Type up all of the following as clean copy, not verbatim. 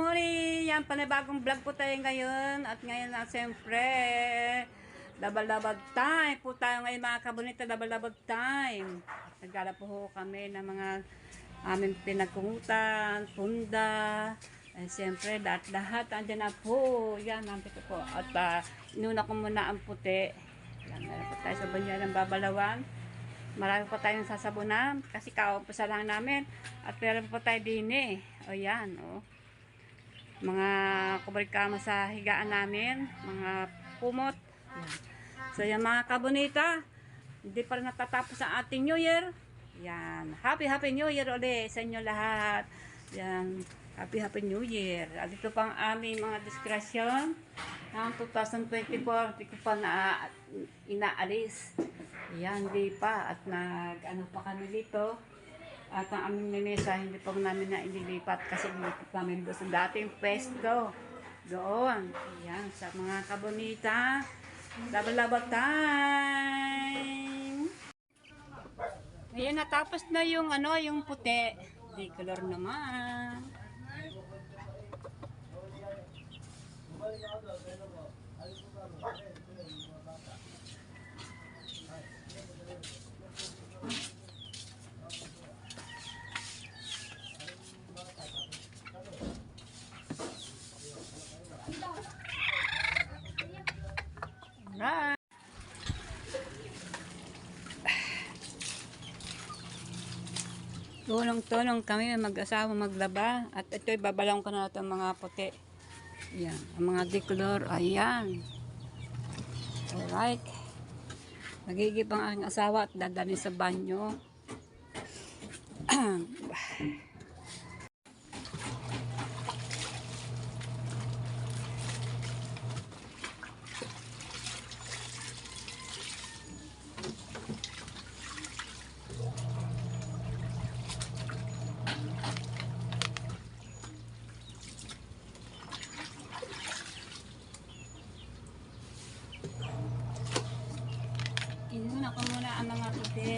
morning! Yan, panibagong vlog po tayo ngayon. At ngayon na siyempre, labag-labag time po tayo ngayon mga kabunita, labag-labag time. Nagkala po kami ng mga aming pinagkungutan, punda. Ay siyempre, lahat-lahat, andyan na po. Yan, nandito po. At inuna ko muna ang puti. Yan, meron po tayo sa banyo ng Babalawan. Marami po tayong sasabunan kasi kaumpisa lang namin. At meron po tayo din eh. O yan, o. Mga kubarikama sa higaan namin. Mga kumot. Yan. So yan mga kabunita. Hindi pa rin natatapos ang ating New Year. Yan. Happy New Year ulit sa inyo lahat. Yan. Happy New Year. At ito pang aming mga diskrasyon. Ang 2024, hindi ko pa inaalis. Yan, hindi pa. At ano pa kami dito. At ang aming minesa, hindi pa namin na ililipat kasi ililipat namin doon sa dating pwesto. Doon. Yan, sa mga kabonita. Laban-laban time! Ayan, natapos na yung yung puti. Di color naman. Right. Tulong-tulong kami mag-asawa maglaba. At ito'y babalong ko na itong mga puti. Ayan. Ang mga decolor. Ayan. Alright. Nagigib ang aking asawa at dadalhin sa banyo. Inuna ko muna ang mga puti.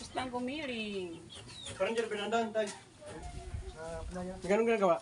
Basta gumiling. Parang dyan pinandaan tayo. Ganun ginagawa?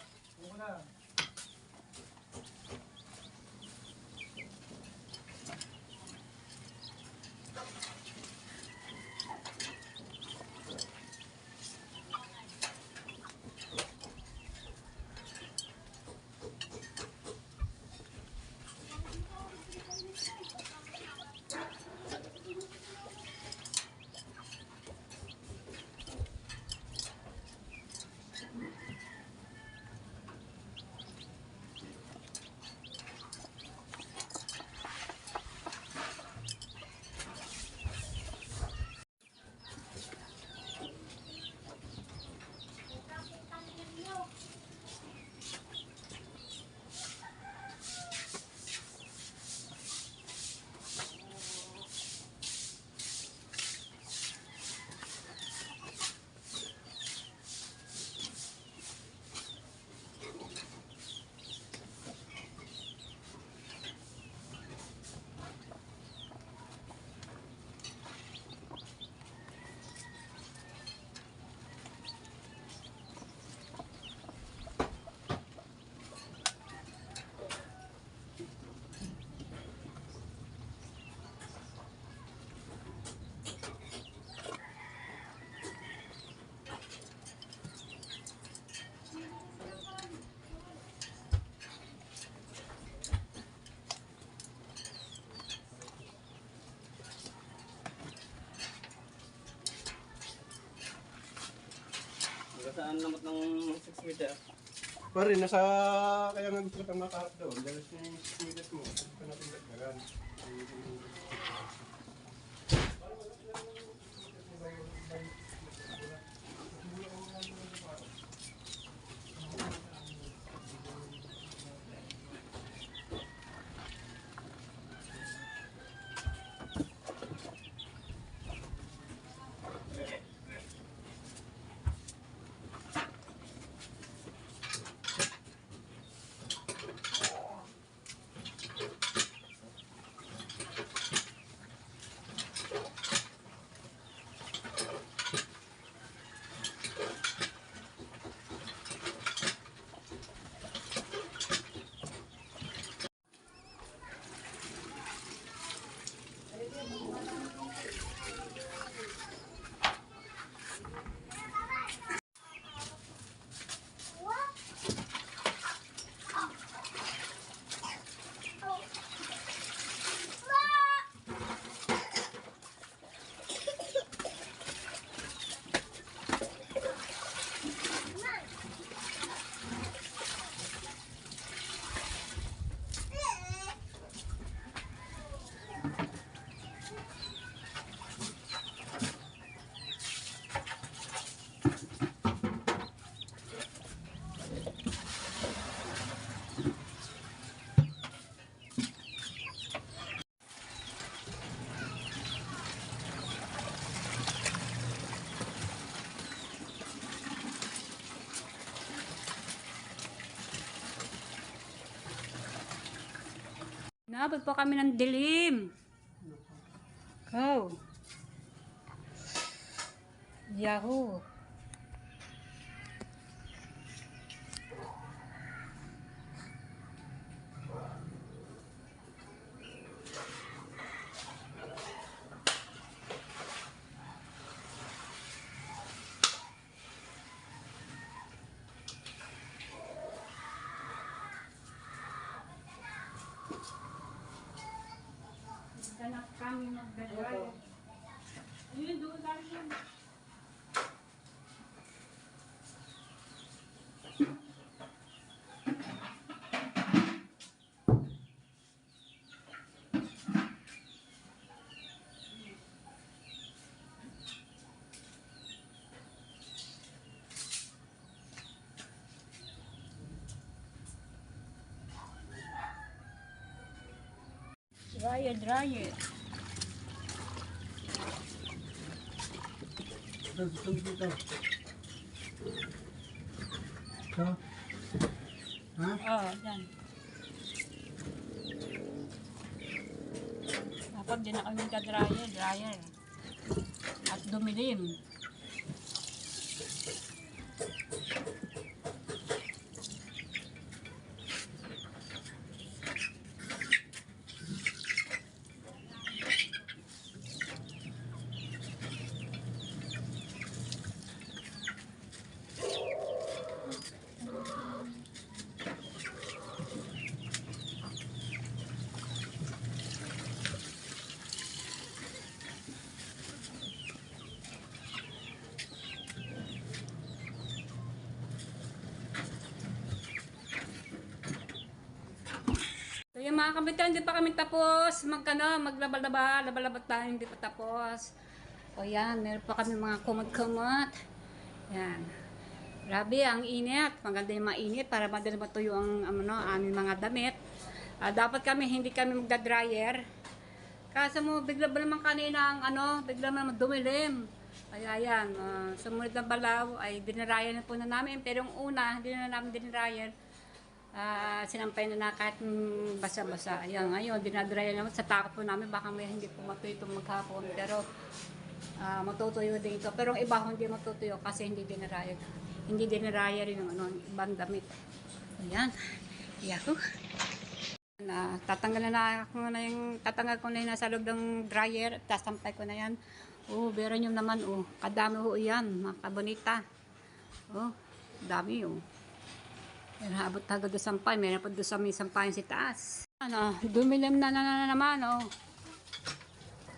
Saan lamot ng 6 meter? Pare, nasa... Kaya nga gusto kitang makaharap doon. Dahil sa yung 6 meters mo, gusto ka natin dagdagan. Nabot po kami ng dilim. Go. Yahoo. Anak kami magdadrive. Yun, doon lang yun. Dryer. Gusto mo dito. Ito. Ha? Oo, yan. Dapat din na kami dryer. At dumilim. So yung mga kabitan, hindi pa kami tapos maglaba-laba tayo, hindi pa tapos. O yan, meron pa kami mga kumot-kumot. Yan. Grabe, ang init. Maganda yung mainit para madali matuyo ang aming mga damit. Dapat hindi kami magda-dryer. Kaso mo, bigla ba naman kanina bigla naman dumilim. Kaya yan, sumunod na balaw ay dinarayan na po na namin. Pero yung una, hindi na namin dinarayan. Sinampay na kahit basa-basa. Ayan, ngayon, dinadryan naman. Sa takot po namin, baka may hindi po matuyo itong maghapon. Pero, matutuyo din ito. Pero ang iba hindi matutuyo kasi hindi dinaraya. Hindi dinaraya rin yung ibang damit. Ayan. Yahoo! Tatanggal ko na yung nasa loob ng dryer. Tasampay ko na yan. Oh, bera nyo naman, kadami yan, mga kabonita. Dami Yan, habot agad doon sampay. Meron pa doon sa may sampayan si taas. Dumilim na naman,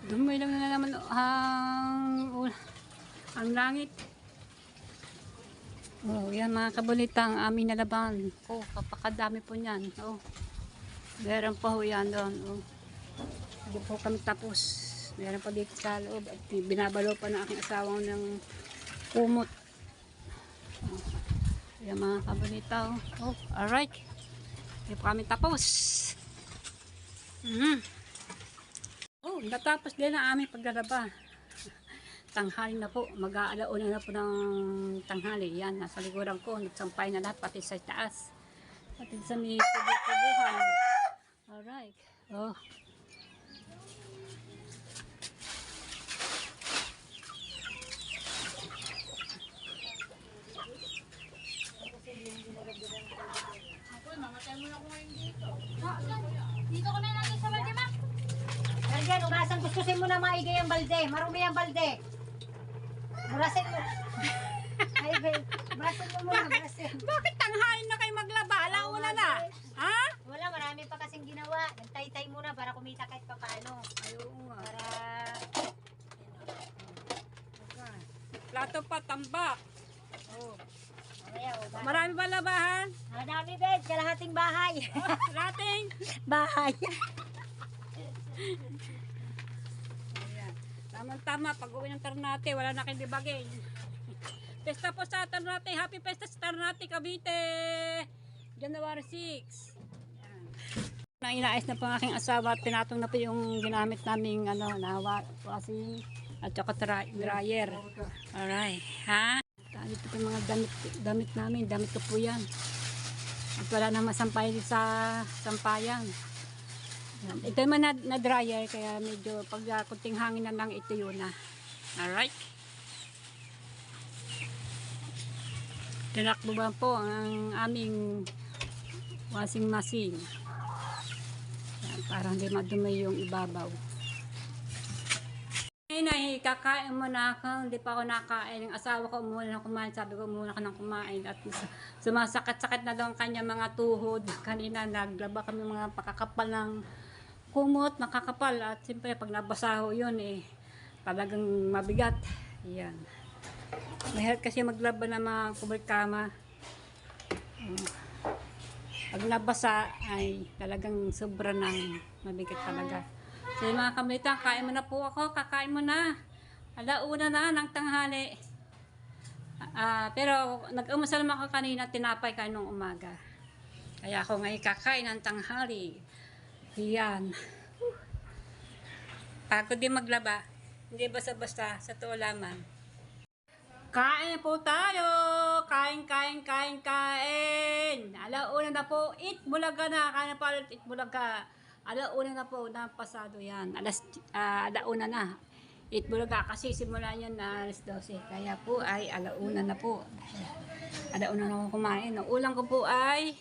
Dumilim na naman ang langit. Oh, yan mga kabulita ang aming nalaban. Oh, kapakadami po niyan. Oh, meron pa ho yan doon. Oh, hindi po kami tapos. Meron pa dito sa loob. At binabalo pa ng aking asawa ng kumot. Oh, yan mga kabulita. Oh, alright. Hindi po kami tapos. Oh, natapos din ang aming paglalaba. Tanghali na po, mag-aalauna na po ng tanghali. Yan, nasa likuran ko, nagsampay na lahat, pati sa taas. Pati sa may kubuhan. Alright. Oh. Dito ko na lang sa balde, ma. Yan, ugasan kuskusin mo na maigay ang balde. Marumi ang balde. Burasin mo. Ay, burasin mo muna, burasin. Bakit tanghali na kayo maglaba? Alauna na. Ha? Wala, marami pa kasing ginawa. Nagtay-tay muna para kumita kahit pa paano. Ayaw nga. Para... Plato pa, tambak. Oh. Mamaya, ugasan. Marami ba labahan? Madami, bed. Kalahating bahay. Rating? Bahay. Ayan. Tama-tama, pag-uwi ng Ternate, wala na kayong libagin. Pesta po sa Ternate. Happy Pesta sa Ternate, Cavite! January 6. Ayan. Nang inaayos na po ang aking asawa at tinatong na po yung ginamit naming washing at saka dryer. Alright. Ha? Dito po yung mga damit namin. Damit ko po yan. At wala na masampay sa sampayan. Yan. Ito naman na dryer kaya medyo pag kunting hangin na lang ito yun na. Alright. Tinakbuhan po ang aming washing machine. Yan, para hindi madumi yung ibabaw. Ay, kakain mo na ako. Hindi pa ako nakain. Yung asawa ko muna na kumain. Sabi ko muna ka ng kumain. At sumasakit-sakit na daw ang kanya mga tuhod. Kanina naglaba kami mga pakakapal ng kumot, nakakapal. At siyempre pag nabasaho yun talagang mabigat. Yan. Mahirap kasi maglaba ng mga kubalkama. Pag nabasa ay talagang sobra ng mabigat talaga. So mga kamilita, kain mo na po ako. Kakain mo na. Alauna na ng tanghali. Pero nag-umusal naman ako kanina, tinapay kain nung umaga. Kaya ako ngayon kakain ng tanghali. Yan. Pagod din maglaba. Hindi basta-basta, sa tuwa lamang. Kain po tayo! Kain! Alauna na po, eat bulaga na. Kain na po ulit, eat bulaga. Alauna na po, napasado yan. Alauna na. Eat bulaga kasi simula yan na alas 12. Kaya po ay alauna na po. Alauna na ako kumain. Ang ulam ko po ay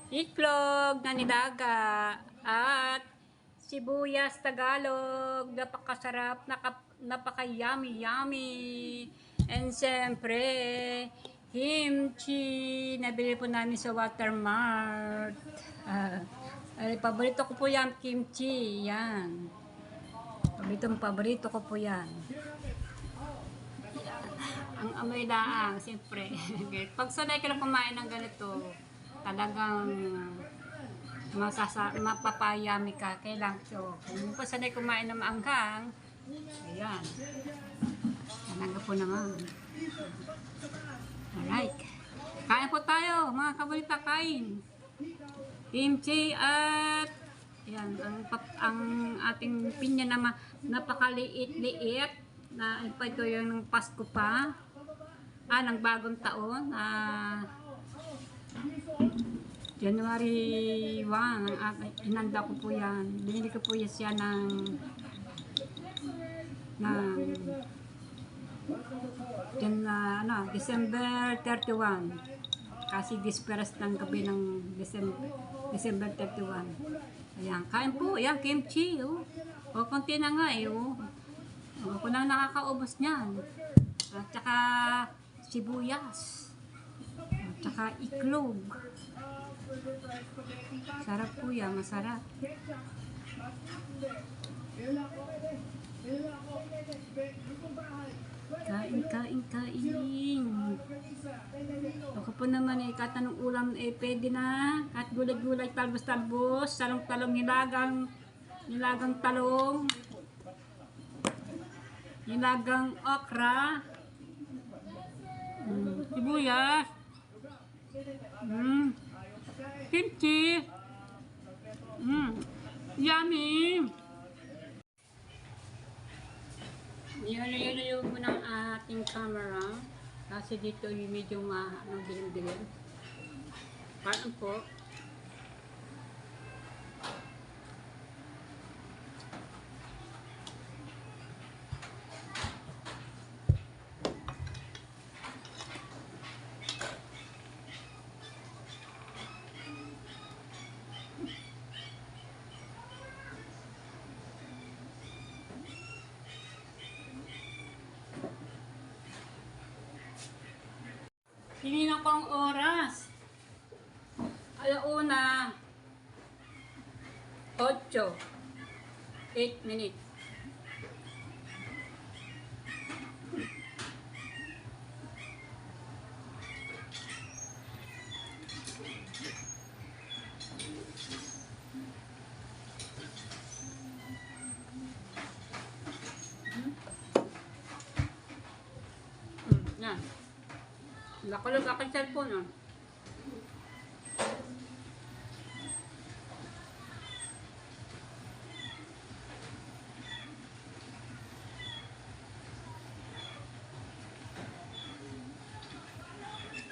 itlog na nilaga at sibuyas Tagalog. Napakasarap, napaka-yummy. And siyempre, kimchi. Nabili po namin sa Watermart. Paborito ko po yan, kimchi. Yan. Paborito ko po yan. Ang amoy laang, siyempre. Pag sanay ka lang kumain ng ganito, talagang mapapayami ka. Kailang so, kung pa sanay kumain ng maanghang, ayan. Talaga po naman. Alright. Kain po tayo, mga kabalita, kain. Kimchi at yan, ang ating pinya na napakaliit-liit na ito yung ng Pasko pa. Ng bagong taon. January 1, inanda ko po yan. Binili ko po siya ng December 31. Kasi disperas ng gabi ng December 31. Ayan, kain po. Ayan, kimchi. O, konti na nga Ako na nakakaubos niyan. At saka sibuyas. At saka iklog. Sarap po yan, masarap. Kain. hapon naman eh, kahit anong ulam eh, pwede na. Kahit gulay-gulay, talbos-talbos, talong-talong, nilagang talong, nilagang okra, sibuyas, kimchi, yummy. Nilalayo mo ng ating camera kasi dito yung medyo dilim-dilim. Parang po. Tininan ko ang oras. Alauna, 8 minutes. Yan. Nakulog aking cellphone, oh.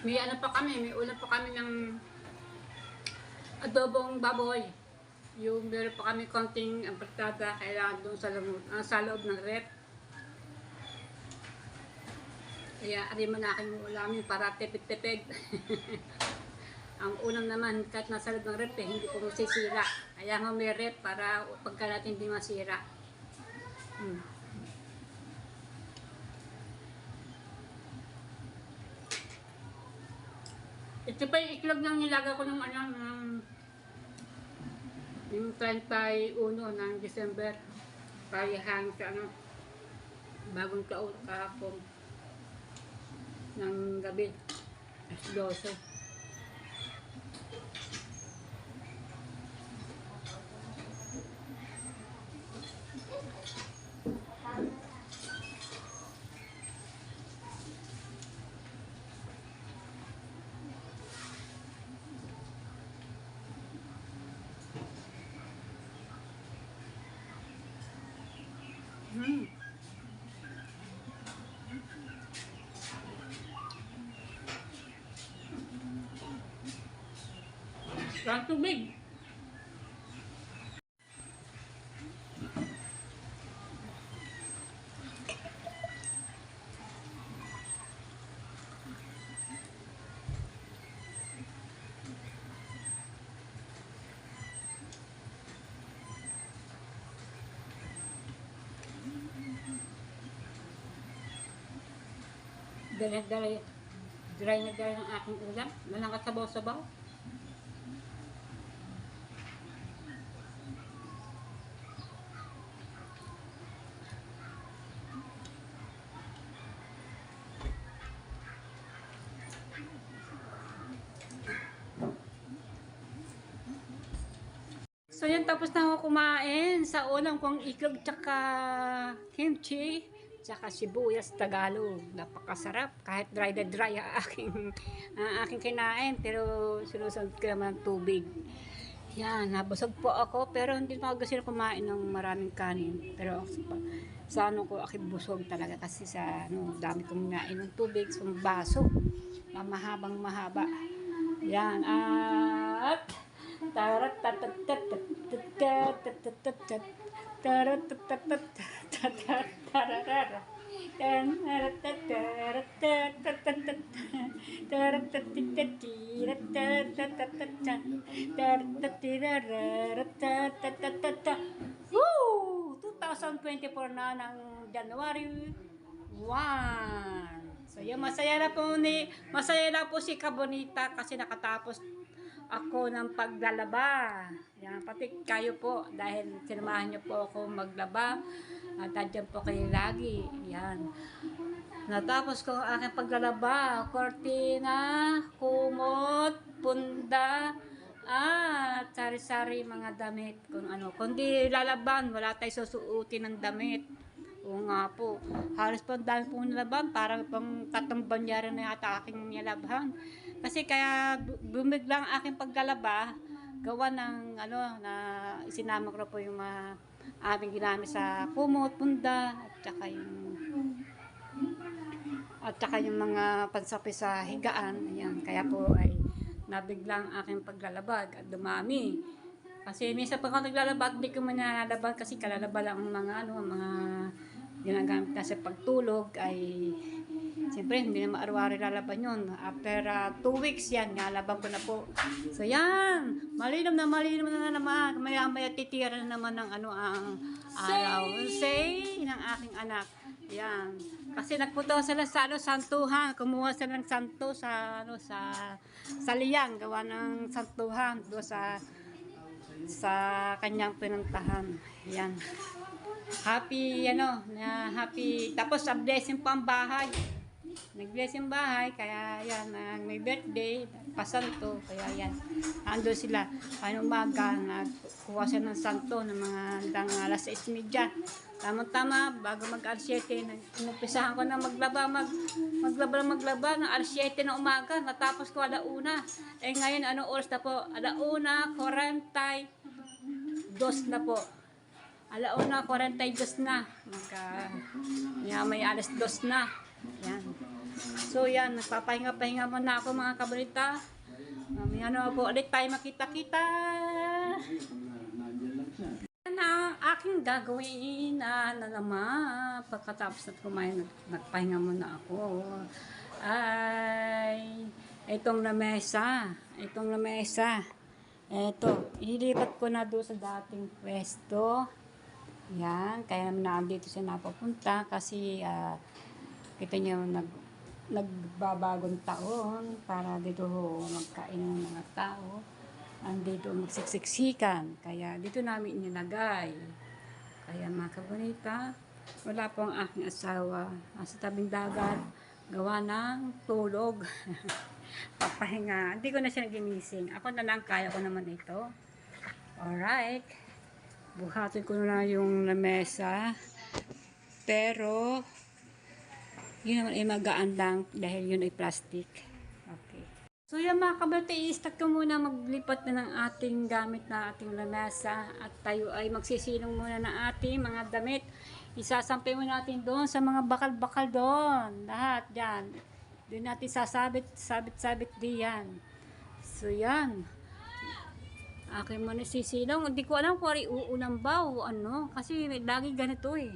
May ano pa kami, may ulam pa kami ng adobong baboy. Yung meron pa kami konting ampasada, kailangan doon sa loob ng rep. Kaya ari mo na aking ulamin para tipid-tipid. Ang ulam naman, kahit nasa loob ng rep, hindi po masisira. Kaya nga may rep para pagka natin hindi masira. Ito pa yung iklog ng nilaga ko ng yung 31 ng December. Payahan sa bagong taon kahapon ng gabi. 12. Ang tubig. Dry na dry ng aking ulam. Walang kasabaw-sabaw. So yan, tapos na ako kumain sa ulam kong iklog tsaka kimchi tsaka sibuyas Tagalog. Napakasarap kahit dry na dry ang aking kinain, pero sinusunod ko naman ng tubig. Yan, nabusog po ako pero hindi na ako gusto kumain ng maraming kanin. Pero sa ano ko aking busog talaga kasi sa dami kong nain ng tubig sa baso na mahabang mahaba. Yan, at Woo! 2024 na ng January 1. So yung masaya na po si Kabonita kasi nakatapos ako ng paglalaba. Yan, pati kayo po dahil sinamahan niyo po ako maglaba at andyan po kayo lagi. Yan. Natapos ko ang aking paglalaba, kortina, kumot, punda, at sari-sari mga damit. Kung ano, kundi lalaban, wala tayo susuotin ng damit. Oo nga po. Halos po ang dami pong nalaban. Parang pang 3 banyera na yata aking nilabhan. Kasi kaya bumiglang aking paglalaba, gawa ng ano, na isinama ko po yung aming ginamit sa kumot, punda, at saka yung mga pansapi sa higaan. Ayan. Kaya po ay nabiglang aking paglalabag at dumami. Kasi minsan pag ako naglalaba, hindi ko man nalalaban kasi kalalaba lang ang mga ano, mga ginagamit na sa pagtulog ay siyempre hindi na maaraw-araw lalaban yun. After 2 weeks yan, nalaban ko na po. So yan, malinom na naman. Maya titira na naman ng ano ang araw. Say ng aking anak. Yan. Kasi nagpunta sila sa ano, santuhan. Kumuha sila ng santo sa ano, sa liyang, gawa ng santuhan do sa kanyang pinuntahan. Yan. Happy tapos sa blessing pa ang bahay. Nag-blessing bahay, kaya yan, may birthday, pasanto, kaya yan. Ando sila, ano umaga, nagkuha siya ng santo ng mga hanggang alas 6:30. Tama-tama, bago mag-alas 7, umpisahan ko na maglaba ng alas 7 na umaga, natapos ko 1:00. Ngayon, anong oras na po? 1:42 na po. 1:42 na. May alas 2 na. Yan. So yan, nagpapahinga-pahinga muna ako mga kabalita. Po, ulit tayo makita-kita. Na aking gagawin na naman pagkatapos na kumain, nagpahinga muna ako. Ay, itong lamesa. Eto, ilipat ko na doon sa dating pwesto. Yan, kaya nandito siya napapunta kasi kita niyo nagbabagong taon para dito magkain ng mga tao. Andito magsiksiksikan, kaya dito namin inilagay. Kaya mga kabonita, wala po ang aking asawa. Nasa tabing dagat, gawa ng tulog. Papahinga. Hindi ko na siya nagimising. Ako na lang, kaya ko naman ito. Alright. Buhatin ko na yung lamesa. Pero, yun naman ay magaan lang dahil yun ay plastic. Okay. So yan mga kabate, i-start ko muna maglipat na ng ating gamit na ating lamesa. At tayo ay magsisilong muna ng ating mga damit. Isasampay mo natin doon sa mga bakal-bakal doon. Lahat dyan. Doon natin sabit diyan. So yan. Akin mo na sisilong. Hindi ko alam kung uulan ba o ano. Kasi lagi ganito eh.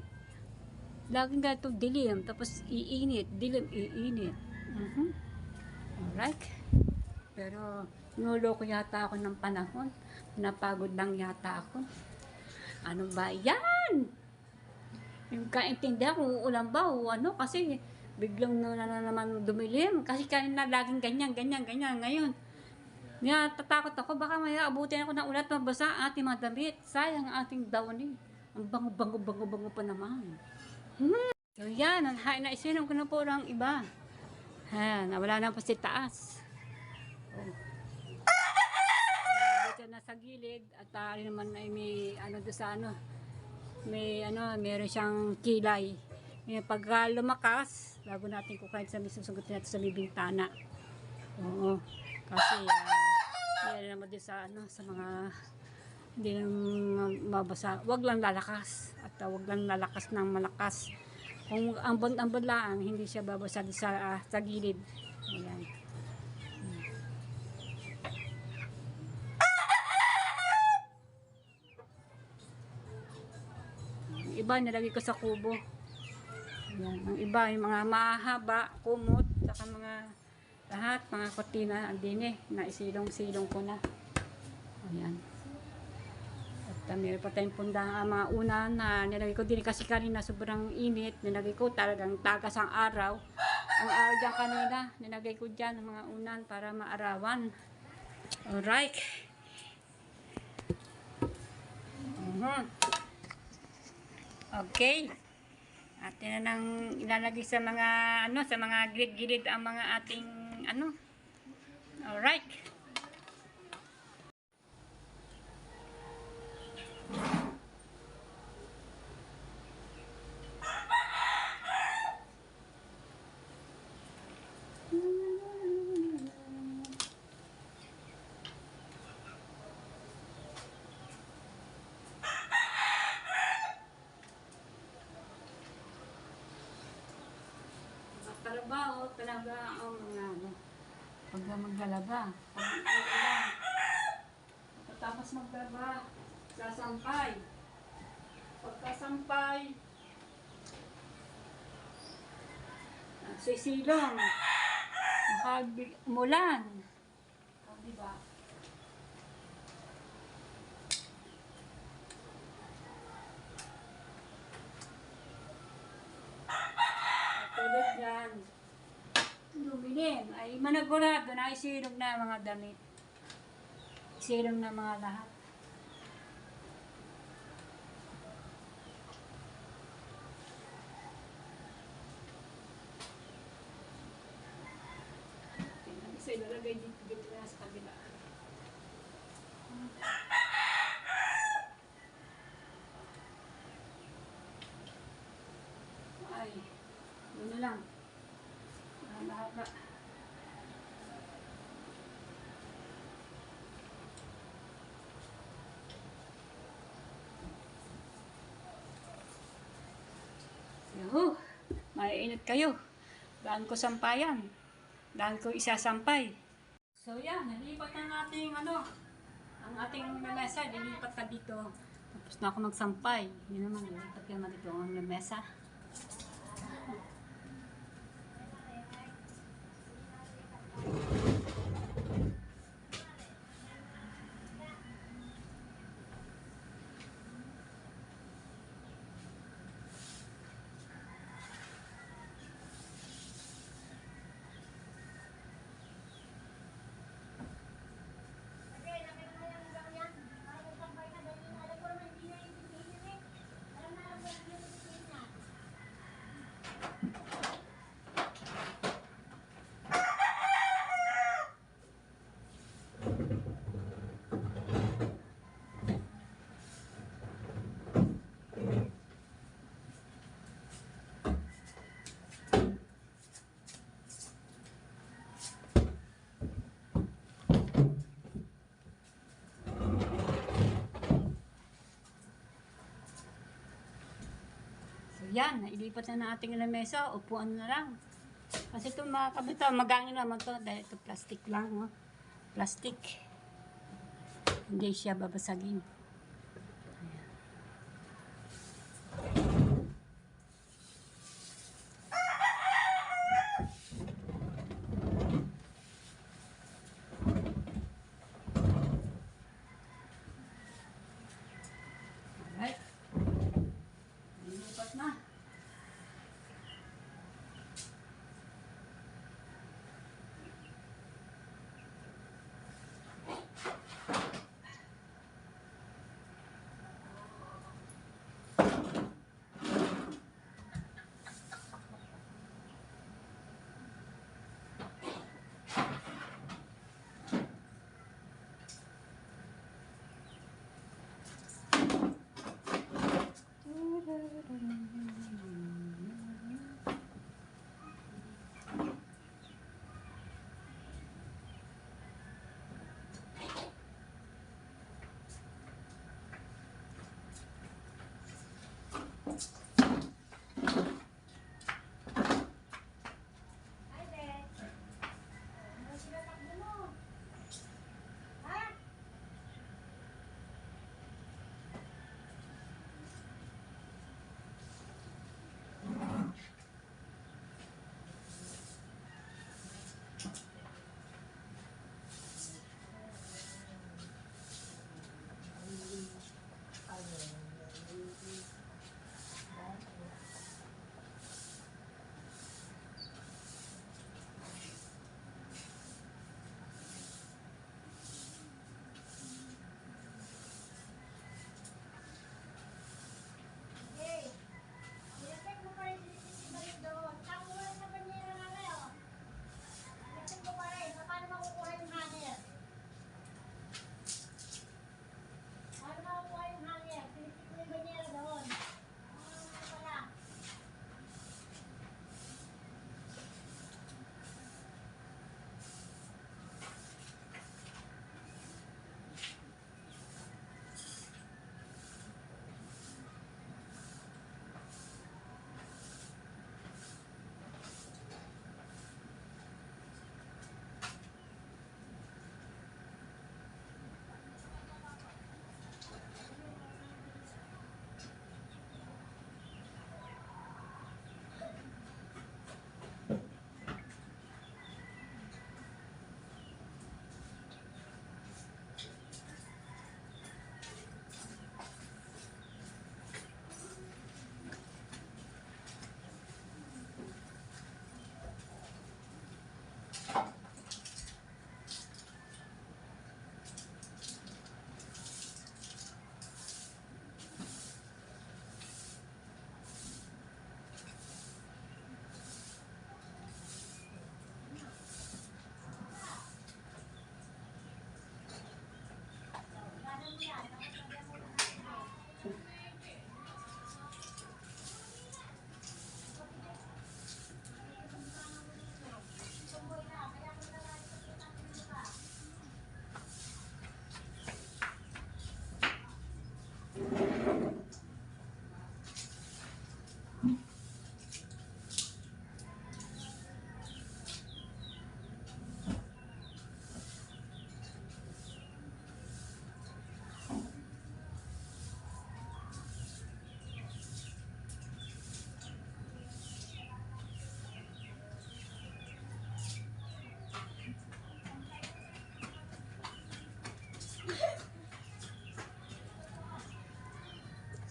Laging ganito dilim. Tapos iinit. Dilim, iinit. Alright. Pero nuloko yata ako ng panahon. Napagod lang yata ako. Ano ba yan? Yung kaintindihan kung uulan ba o ano. Kasi biglang na naman dumilim. Kasi kanina laging ganyan. Ngayon, tatakot ako, baka may abutin ako ng ulat, mabasa ang ating mga damit. Sayang ang ating daon eh. Ang bango pa naman. So yan, na isinom ko na po ang iba. Nawala na po si taas. Dito na sa gilid at naman ay may meron siyang kilay. Pagka lumakas, bago natin kukain sa susugutin natin sa bintana. Oo. Kasi yan naman din sa mga hindi naman mabasa. Wag lang lalakas at wag lang lalakas ng malakas. Kung ambon-ambon lang, hindi siya babasa sa gilid. Ayan. Ang iba nilagay ko sa kubo. Ayan. Ang iba yung mga mahaba, kumot, saka lahat, mga kortina, andin na isilong-silong ko na. Ayan. At meron pa tayong punda mga unan na nilagay ko din kasi kanina sobrang init. Nilagay ko talagang tagas ang araw. Ang araw dyan kanina, nilagay ko dyan ang mga unan para maarawan. Alright. Okay. Atin na nang ilalagay sa mga sa mga gilid-gilid ang mga ating Alright. Trabaho talaga ang mga pag maglalaba. Pagkatapos maglaba, sasampay. Pagkasampay, sisilong. Umulan. Diba? Tulad yan. Lumilim. Ay managurado na isilog na mga damit. Isilog na mga lahat. Isa ilalagay dito na sa kabila. Ay, yun na lang. Lahat na. Yuhu, maiinit kayo. Daan ko sampayan. Daan ko isasampay. So yan, nalipat ang ating ang ating lamesa, nilipat na dito. Tapos na ako magsampay. Yun naman, nilipat ka na dito ang lamesa. Yan, nailipat na ating lamesa, upuan na lang. Kasi ito mga kabita, magangin naman to dahil ito plastic lang, no? Plastic. Hindi siya babasagin. Alright. Nilipat na.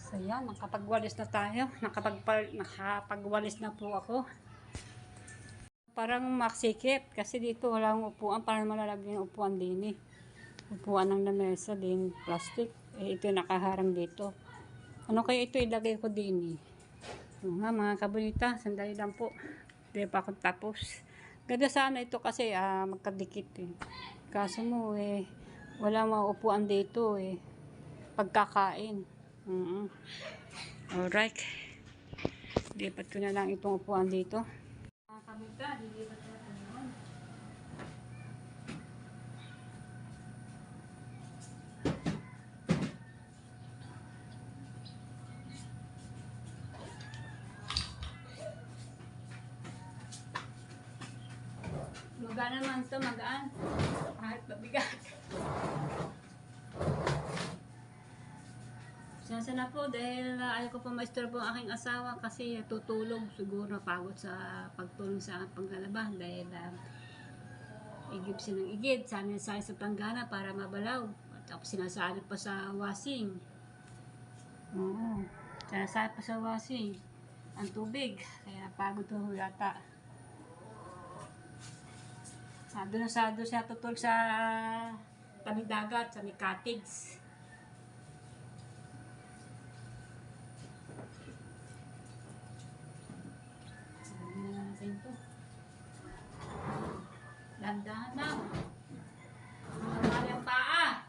So yan, nakapagwalis na tayo. Nakapagwalis na po ako. Parang maksikip kasi dito walang upuan, parang malalagyan ng upuan din eh. Upuan ng lamesa din, plastic. Eh, ito nakaharang dito. Ano kaya ito ilagay ko din eh. So, nga mga kabunita, sandali lang po. Hindi pa ako tapos. Ganda sana ito kasi magkadikit eh. Kaso mo eh, wala mga upuan dito eh. Pagkakain. Alright. Lipat ko na lang itong upuan dito. Mga kabunita, dilipat ko na naman. Magaan naman ito, magaan. Kahit mabigat. Sasa na po dahil ayaw ko pa maistorbo ang aking asawa kasi tutulog. Siguro napagod sa pagtulong sa paglalaba dahil igib siya ng igib. Sana sa planggana para mabalaw. At tapos sinasalip pa sa washing. Oo. Sinasalip pa sa washing. Ang tubig. Kaya napagod to yata. Doon siya tutulog sa tabing dagat, sa may cottage. Dandahan lang. Mabali ang paa.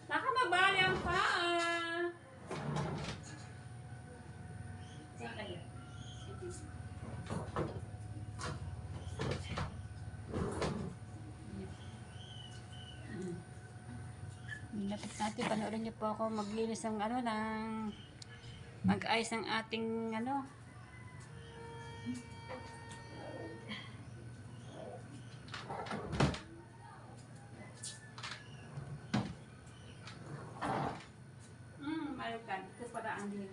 Baka mabali ang paa. Saan kaya? Lapit natin, panoorin niyo po ako maglinis ng mag-ayos ng ating balikan. Ito para ang din.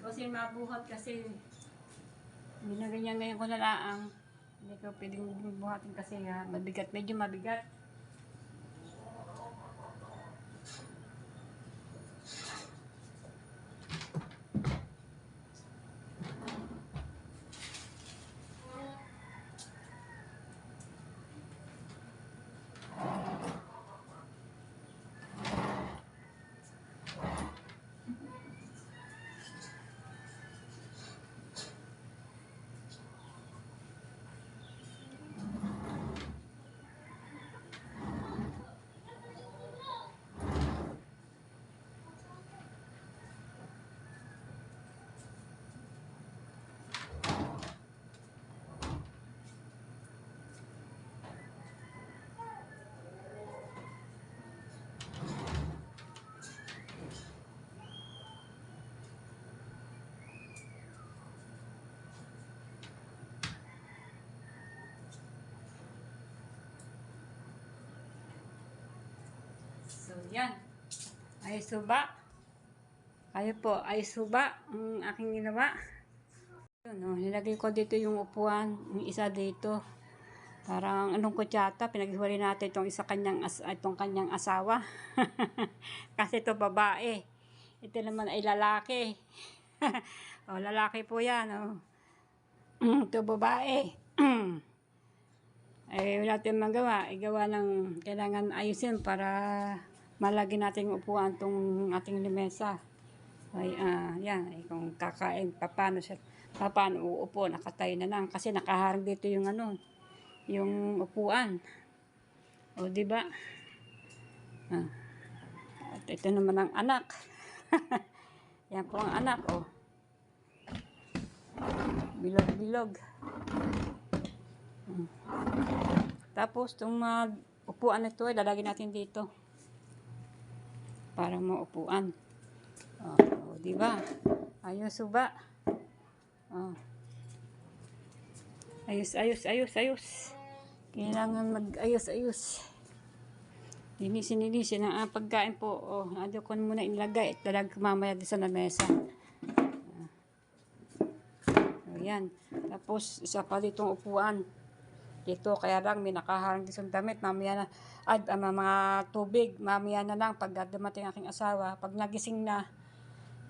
Kasi mabuhat kasi hindi na ganyan ngayon ko nalaang. Hindi ko pwedeng buhatin kasi mabigat, medyo mabigat. So, yan. Ay, suba. Kayo po, ay suba ang aking ginawa. Yun, oh, nilagay ko dito yung upuan, yung isa dito. Parang anong kutsata, pinaghiwalay natin itong kanyang asawa. Kasi ito babae. Ito naman ay lalaki. Oh, lalaki po yan. Oh. Ito babae. Ay wala tayong magawa. Igawa ng kailangan ayusin para malagi natin yung upuan tong ating limesa. Ay, yan. Ay, kung kakain, paano uupo, nakatayo na lang. Kasi nakaharang dito yung yung upuan. O, di ba? At ito naman ang anak. Yan po ang anak, oh. Bilog-bilog. Tapos, itong upuan na ito, lalagyan natin dito. Para maupuan. Oh, di ba? Ayos ba? Oh. Ayos. Kailangan mag-ayos. Linisin ang pagkain po. Oh, ando ko muna inilagay. Talagang mamaya din sa lamesa. Oh, yan. Tapos, isa pa ditong upuan. Dito, kaya lang may nakaharang din sa damit. Mamaya na, mga tubig. Mamaya na lang pag dumating aking asawa. Pag nagising na,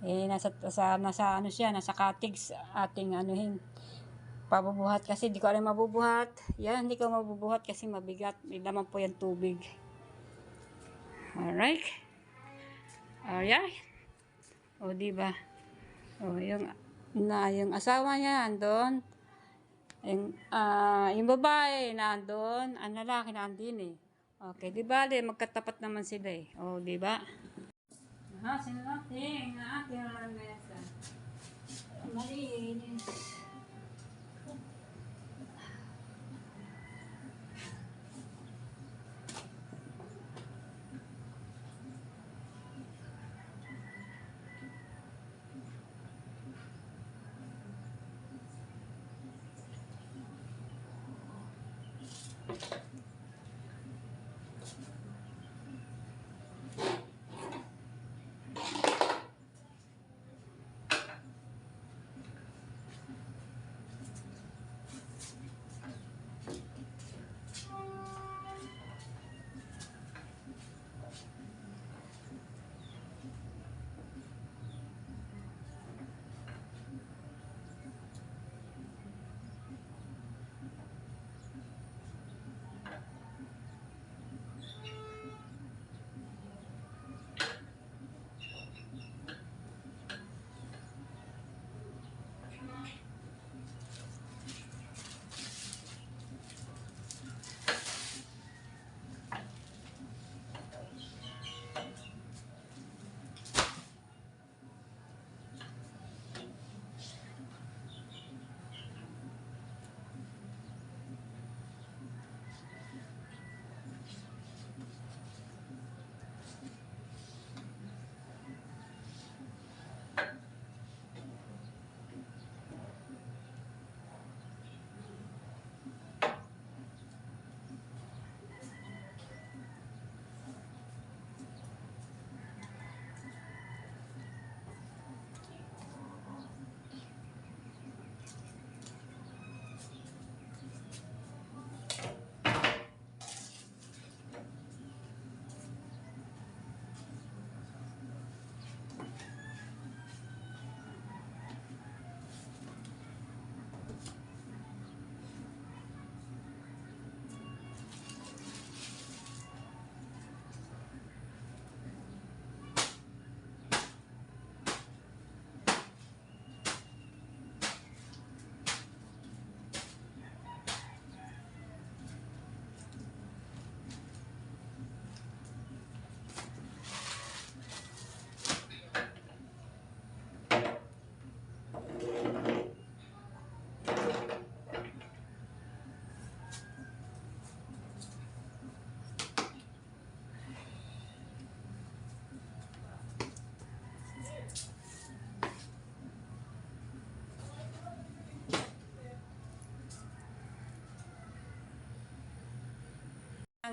nasa cottage ating pabubuhat kasi di ko alam mabubuhat. Yan, hindi ko mabubuhat kasi mabigat. May laman po yung tubig. Alright. O, diba? O, yung asawa niya andon. Yung babae nandun. Ang lalaki nandun eh. Okay, di ba? Magkatapat naman sila eh. O, diba? Sino natin? Ating lamesa. Malinis.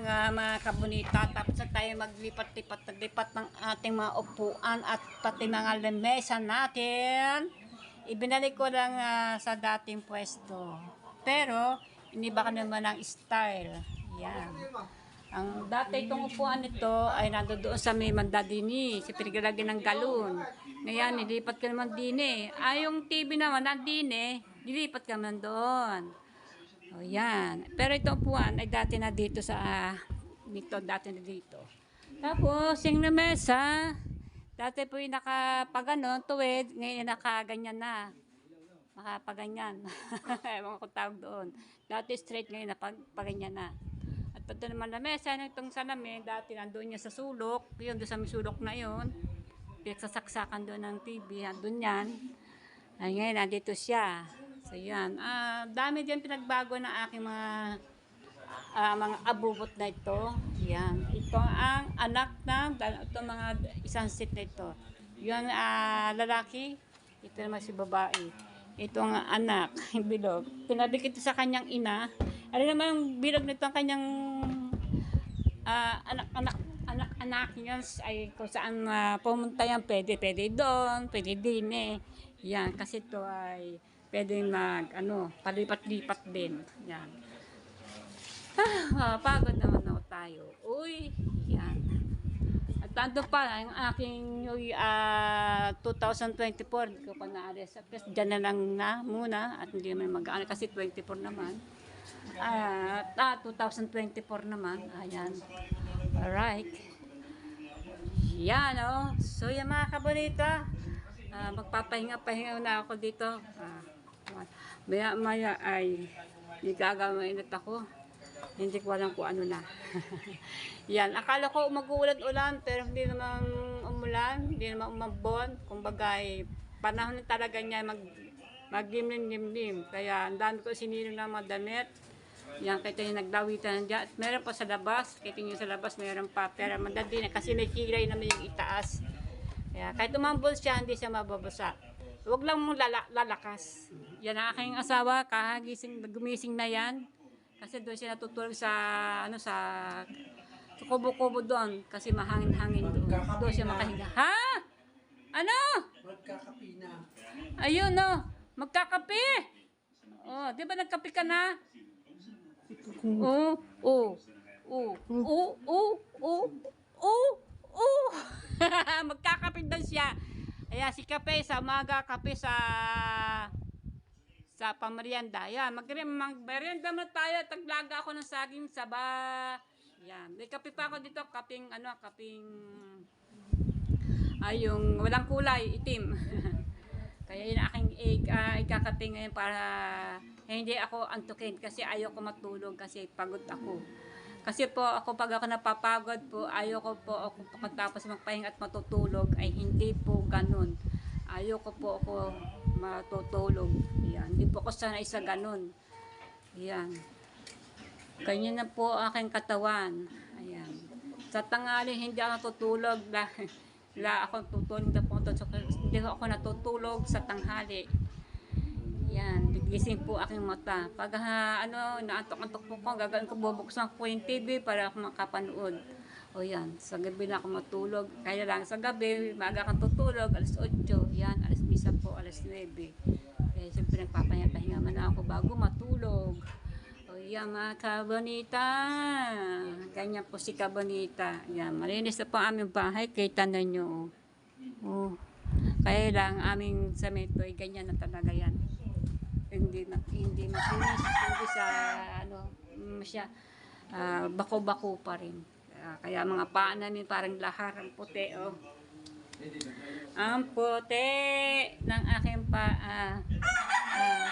mga kabunita. Tapos na tayo naglipat ng ating mga upuan at pati mga lamesa natin. Ibinalik ko lang sa dating pwesto. Pero, iniba ka naman ang style. Yan. Ang dati itong upuan nito ay nandoon sa may mandadini, si pinaglalagyan ng galon. Ngayon, nilipat ka naman din eh. Yung TV naman, nandin eh, nilipat ka naman doon. O yan. Pero itong upuan ay dati na dito sa, dati na dito. Tapos, yung lamesa, dati po yung nakapaganon, tuwid, ngayon nakaganyan na. Nakapaganyan. Ewan ko tawag doon. Dati straight, ngayon napaganyan na. At pati naman na mesa, itong salamin, dati nandoon niya sa sulok, yun doon sa may sulok na yun, pinagsasaksakan doon ng TV, doon yan. Ay ngayon, nandito siya. So yan, dami din pinagbago ng aking mga abubot na ito. Yan, ito ang anak ng, ito mga isang seat na ito. Yung lalaki, ito naman si babae. Itong anak, yung bilog. Pinabik ito sa kanyang ina. Ano naman yung bilog nito ang kanyang anak niya ay kung saan pumunta yan, pwede doon, pwede din eh. Yan, kasi ito ay pwede palipat-lipat din. Yan. Pagod naman ako tayo. Uy, yan. At tanto pa, yung aking 2024, hindi ko pa naalis. At dyan na lang muna, at hindi naman mag-ano, kasi 24 naman. 2024 naman. Ayan. Alright. Yan, oh. So, yung mga kabonita, magpapahinga-pahinga na ako dito. Maya ay gagawin ako. Hindi ko alam kung ano na. Yan. Akala ko mag-uulan-ulan, pero hindi naman umulan, hindi naman umambon. Kumbaga, panahon talaga niya mag-limlim-limlim. Kaya, ang dami ko sinilong ng mga damit. Yan, kaya yung nagdawitan dyan. At meron pa sa labas. Kaya yung sa labas, meron pa. Pero madali na kasi may kilay naman yung itaas. Kaya kahit umambol siya, hindi siya mababasa. Huwag lang mong lalakas. Yan ang aking asawa. Gumising na yan. Kasi doon siya natutulog sa kubo-kubo doon. Kasi mahangin-hangin doon. Doon siya makahinga. Ha? Ano? Magkakapi na. Ayun, no. Magkakape. Oh, di ba nagkape ka na? Magkakape daw siya. Kaya si kape sa umaga, kape sa pamerienda. Yan, magmerienda mo tayo. Taglaga ako ng saging saba. Yan, may kape pa ako dito, kaping yung walang kulay, itim. Kaya yun aking ikakape ngayon para hindi ako antukin kasi ayaw ko matulog kasi pagod ako. Kasi po ako pag ako napapagod po, ayaw ko po ako pagkatapos magpahinga at matutulog ay hindi po ganun. Ayaw ko po ako matutulog. Yan. Hindi po ako sanay sa ganun. Yan. Ganyan na po aking katawan. Ayan. Sa tanghali hindi ako natutulog dahil ako tutulog na po. Hindi ako natutulog sa tanghali. Yan, gigising po aking mata. Pag naantok-antok po ko, gagawin ko, bubuksan ko yung TV para ako makapanood. O yan, sa gabi na ako matulog. Kaya lang sa gabi, maaga kang tutulog, alas 8, yan, alas 10 po, alas 9. Kaya siyempre nagpapahinga-pahinga man ako bago matulog. O yan mga kabonita. Ganyan po si kabonita. Yan, malinis na po aming bahay, kita na nyo. Oh. Kaya lang aming semento ay ganyan na talaga yan. Hindi makinis, hindi siya bako-bako pa rin. Kaya mga paa namin parang lahar ang puti, oh. Ang puti ng aking paa.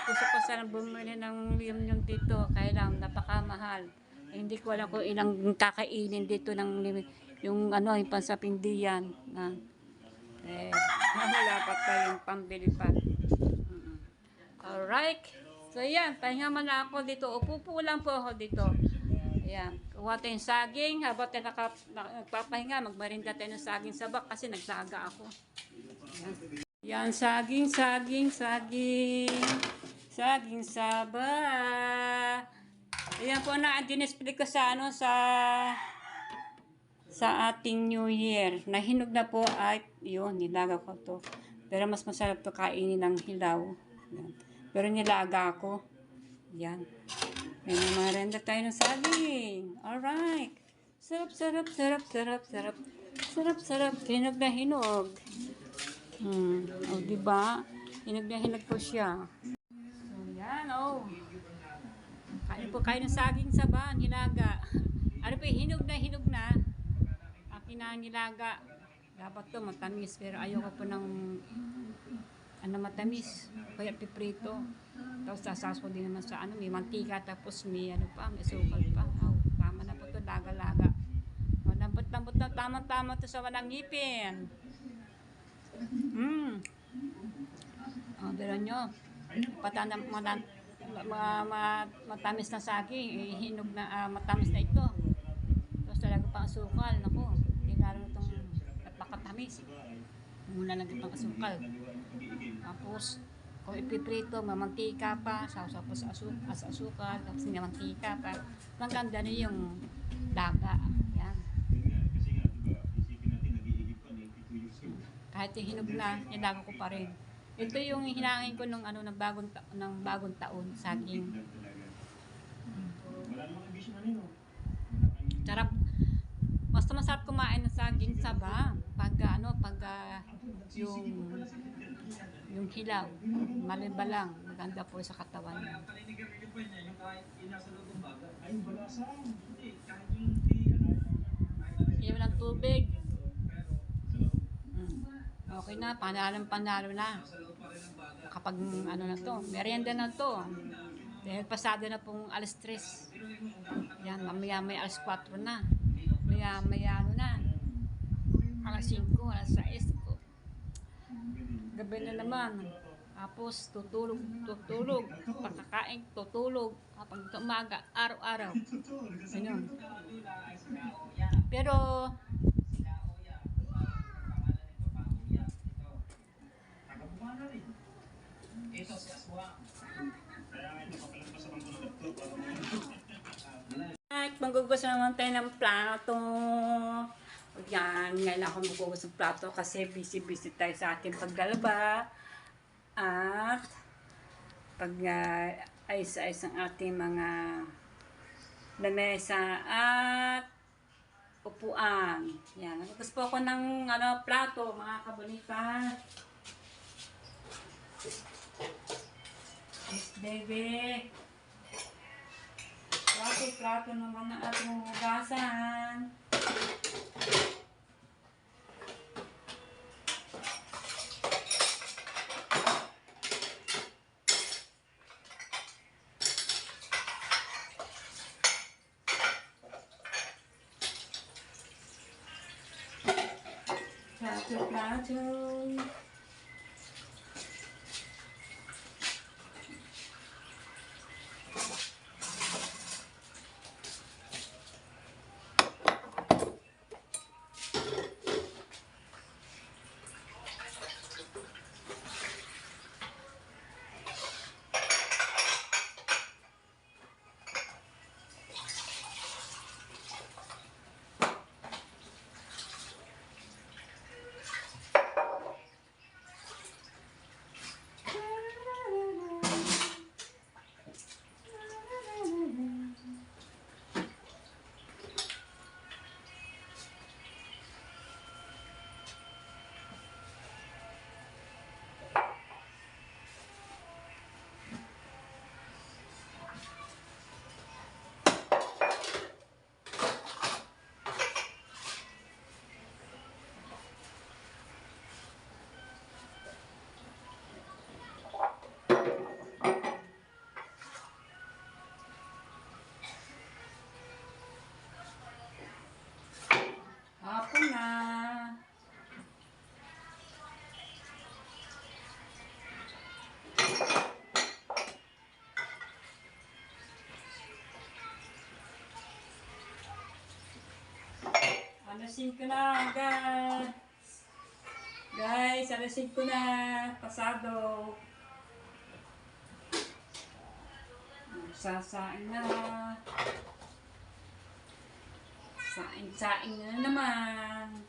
Gusto ko sana bumili ng limyong dito, kaya lang napakamahal. Hindi ko alam kung ilang kakainin dito ng yung yung pansapindiyan. Wala pa tayong pambili pa. Alright. So yan, pahinga man ako dito. Upo lang po ako dito. Ayan. Kuha tayong saging. Habang tayo nagpapahinga, magmarinda tayo ng saging sabak kasi nagsaga ako. Ayan. Yan, saging sabak. Ayan po na dinisplay ko sa ano sa ating New Year. Nahinog na po ay yun, nilaga ko to. Pero mas masarap to kainin ng hilaw. Yan. Pero nilaga ko. Yan. May marenda tayo ng saging. Alright. Sarap, sarap, sarap, sarap, sarap. Sarap, sarap. Hinog na hinog. O, diba? Hinog na hinog po siya. So, yan, oh. Kain po kayo ng saging saba, nilaga. Ano po, hinog na. Akin na nilaga. Dapat to matamis, pero ayoko po ng matamis. Kaya piprito. Tapos sasas ko din naman sa may mantika, tapos may may sukal pa. Oh, tama na po to, laga-laga. Oh, lambot-lambot na, tama-tama to sa walang ngipin. Oh, pero nyo, matamis na saging, hinog na, matamis na ito. Tapos talaga pang asukal, naku, hindi lalo na itong napakatamis. Muna lang itong asukal. Tapos, kung ipiprito, mamantika pa, sausaw po sa asukal, tapos mantika pa. Maganda na yung laga. Yan. Kahit yung hinog na, nilaga ko pa rin. Ito yung hinangin ko ng bagong taon, saging. Sarap. Basta masarap kumain ng saging saba pag yung hilaw, malibalang, maganda po sa katawan. Iwan ng tubig. Okay na, panalo na. Kapag na to, merienda na to. Dahil pasado na pong alas 3. Yan, mamaya may alas 4 na. Maya na. Alas 5, alas 6 ko. Gabi na naman. Tapos tutulog. Pagkakain, tutulog. Kapag umaga, araw-araw. Ganyan. Pero at magugos naman tayo ng plato. Yan, ngayon ako magugos ng plato kasi busy tayo sa ating paglalaba at pag-ayos-ayos ng ating mga lamesa at upuan. Yan, magugos po ako ng plato, mga kabonita. Yes, baby. Plato naman ang ating hugasan. Plato. Ako na. Alasin ko na, guys. Guys, alasin ko na. Pasado. Magsasaing na. Saing na naman.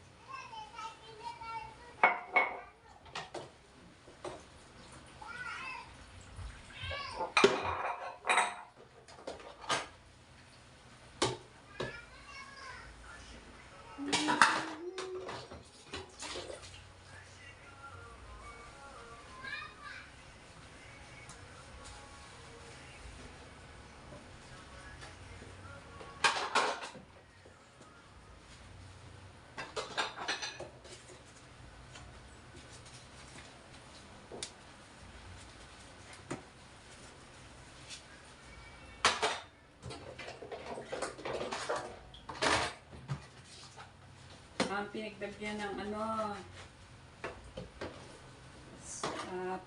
Ang pinagdagyan ng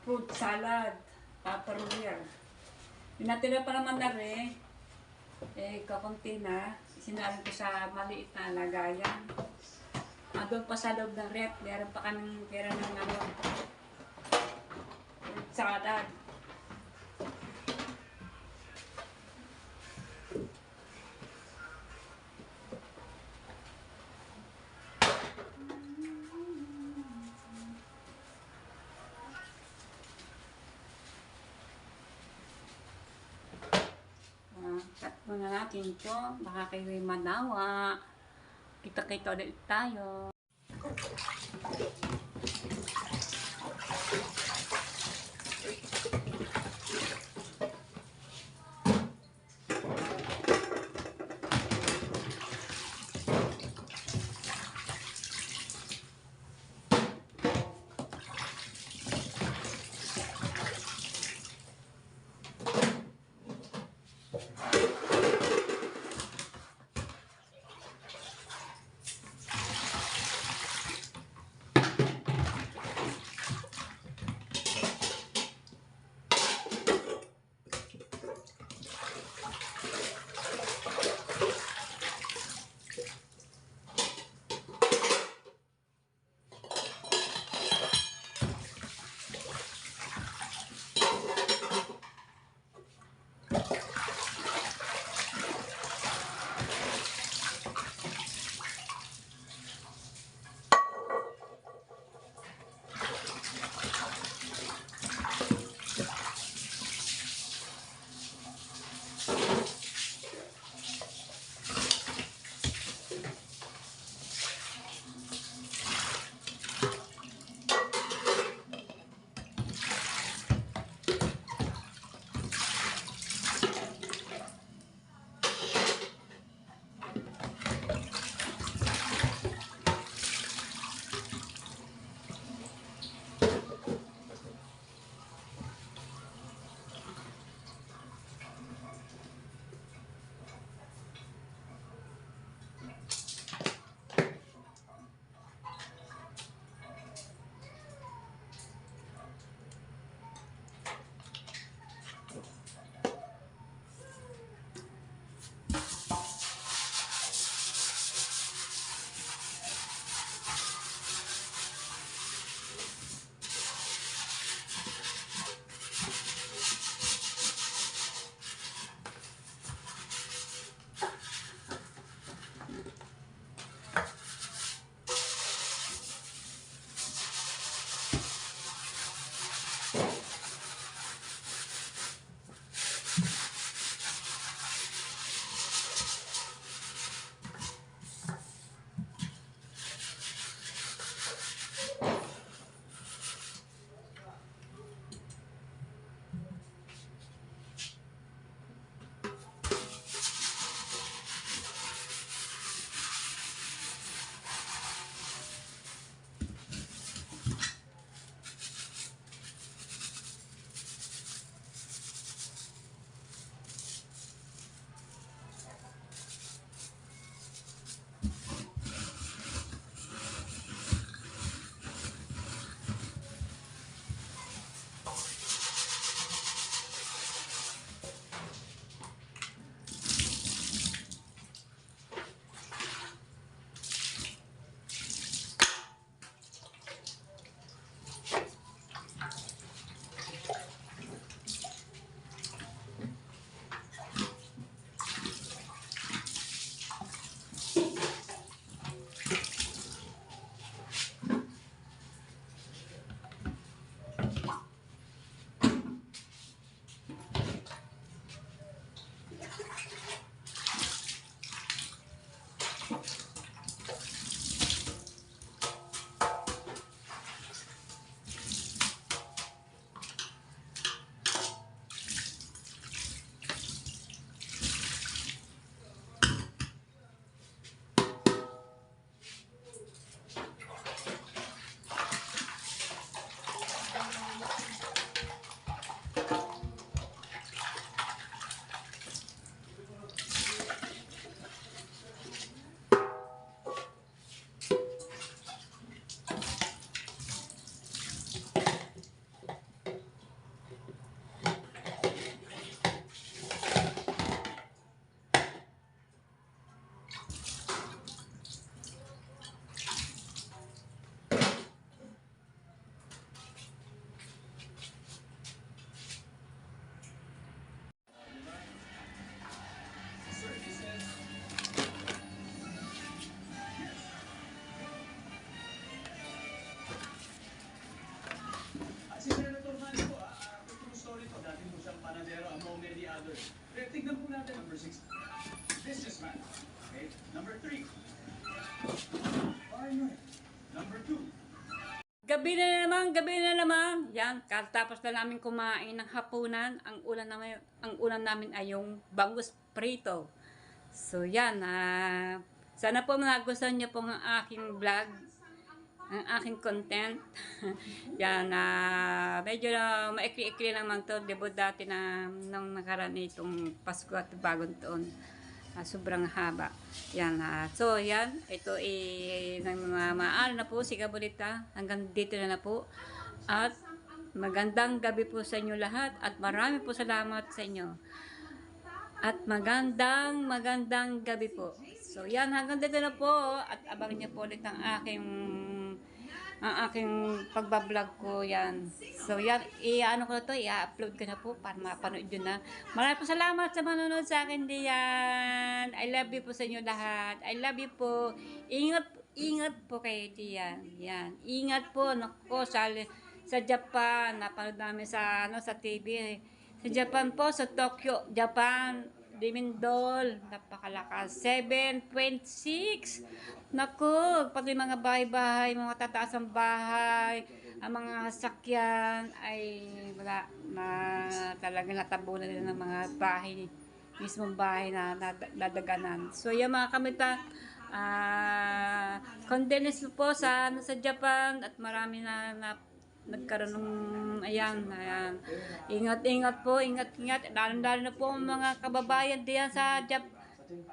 fruit salad, tupperware. Pinatira pa naman na rin. Kakunti na. Sinalin ko sa maliit na lagayan. Doon pa sa loob ng rep, meron pa kaming pera ng fruit salad. Cut muna natin ito. Baka kayo'y manawa. Kita-kita ulit tayo. Tignan po natin number 6. Businessman. Okay, number 3. Farmer. Number 2. Gabi na naman. Yan, tapos na namin kumain ng hapunan. Ang ulam namin ay yung bangus prito. So yan, sana po nagustuhan niyo po ang aking vlog, ang aking content. Yan, medyo maikli-ikli naman to, diba dati na nung nakaraan itong Pasko at Bagong Taon. Sobrang haba. Yan, so yan, ito maano na po si Kabulita. Hanggang dito na po. At magandang gabi po sa inyo lahat at marami po salamat sa inyo. At magandang gabi po. So yan, hanggang dito na po at abangan niyo po ulit ang aking pagbablog ko yan. So yan, i-ano ko na to, i-upload ko na po para mapanood yun na. Maraming po salamat sa manonood sa akin diyan. I love you po sa inyo lahat. I love you po. Ingat po kayo diyan. Yan. Ingat po. Nako, sa Japan, napanood namin sa TV. Sa Japan po, sa Tokyo, Japan, Dimindol, napakalakas. 7.6. Naku, pati mga bahay-bahay, mga tataasang bahay, ang mga sakyan ay wala na talagang natabunan nila ng mga bahay, mismong bahay na nadaganan. So yung mga kamita, condensed po sa Japan at marami na nagkaroon ng ayan. Ingat po, ingat. Lalo na po ang mga kababayan diyan sa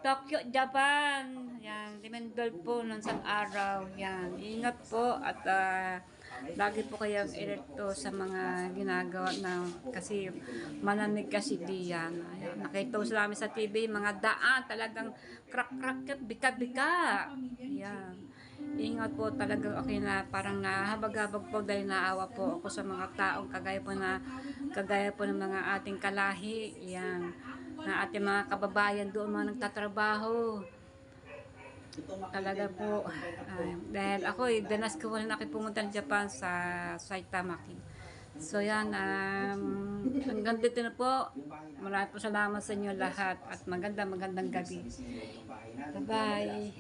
Tokyo, Japan. Yan, Dimendol po ng isang araw. Yan, ingat po at lagi po kayong irekto sa mga ginagawa na kasi manamig kasi diyan. Ayan, nakita ko sa namin sa TV, mga daan talagang crack, bika-bika. Yan. Ingat po talaga okay na parang nahabag-habag po dahil naawa po ako sa mga taong kagaya po ng mga ating kalahi. Yan. Na ating mga kababayan doon mga nagtatrabaho. Talaga po. Dahil ako, danas ko wala pumunta ng Japan sa Saitama. So yan, hanggang dito na po. Maraming po salamat sa inyo lahat at magandang gabi. Bye-bye.